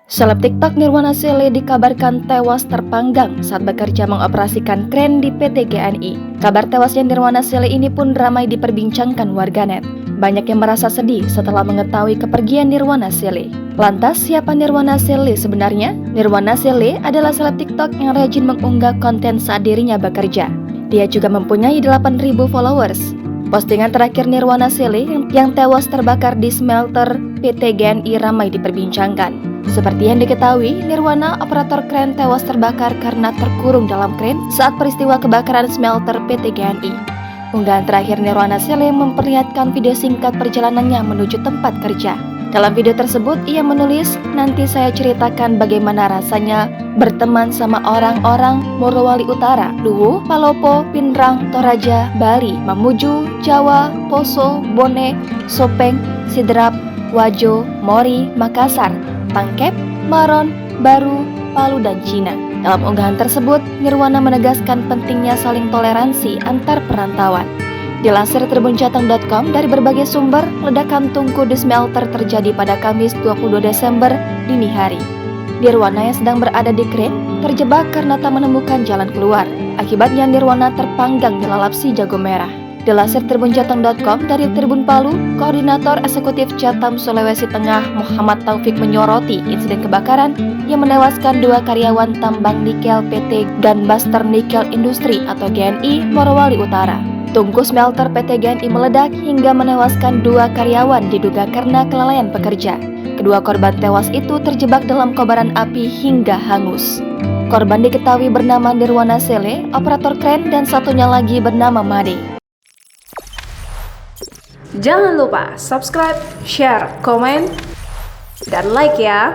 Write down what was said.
Seleb TikTok Nirwana Sele dikabarkan tewas terpanggang saat bekerja mengoperasikan kren di PT GNI. Kabar tewasnya Nirwana Sele ini pun ramai diperbincangkan warganet. Banyak yang merasa sedih setelah mengetahui kepergian Nirwana Sele. Lantas, siapa Nirwana Sele sebenarnya? Nirwana Sele adalah seleb TikTok yang rajin mengunggah konten saat dirinya bekerja. Dia juga mempunyai 8.000 followers. Postingan terakhir Nirwana Sele yang tewas terbakar di smelter PT GNI ramai diperbincangkan. Seperti yang diketahui, Nirwana, operator kren, tewas terbakar karena terkurung dalam kren saat peristiwa kebakaran smelter PT GNI. Unggahan terakhir Nirwana Sele memperlihatkan video singkat perjalanannya menuju tempat kerja. Dalam video tersebut, ia menulis, "Nanti saya ceritakan bagaimana rasanya berteman sama orang-orang Morowali Utara, Luwu, Palopo, Pinrang, Toraja, Bali, Mamuju, Jawa, Poso, Bone, Sopeng, Sidrap, Wajo, Mori, Makassar, Pangkep, Maron, Baru, Palu, dan Cina." Dalam unggahan tersebut, Nirwana menegaskan pentingnya saling toleransi antar perantauan. Dilansir tribunjateng.com, dari berbagai sumber, ledakan tungku di smelter terjadi pada Kamis 22 Desember dini hari. Nirwana yang sedang berada di kren terjebak karena tak menemukan jalan keluar. Akibatnya Nirwana terpanggang di lalap si jago merah. Dilansir tribunjateng.com, dari Tribun Palu, Koordinator Eksekutif Jatam Sulawesi Tengah Muhammad Taufik menyoroti insiden kebakaran yang menewaskan 2 karyawan tambang nikel PT Gunbuster Nickel Industri atau GNI Morowali Utara. Tungku smelter PT GNI meledak hingga menewaskan 2 karyawan diduga karena kelalaian pekerja. Kedua korban tewas itu terjebak dalam kobaran api hingga hangus. Korban diketahui bernama Nirwana Sele, operator kren, dan satunya lagi bernama Made. Jangan lupa subscribe, share, komen, dan like ya.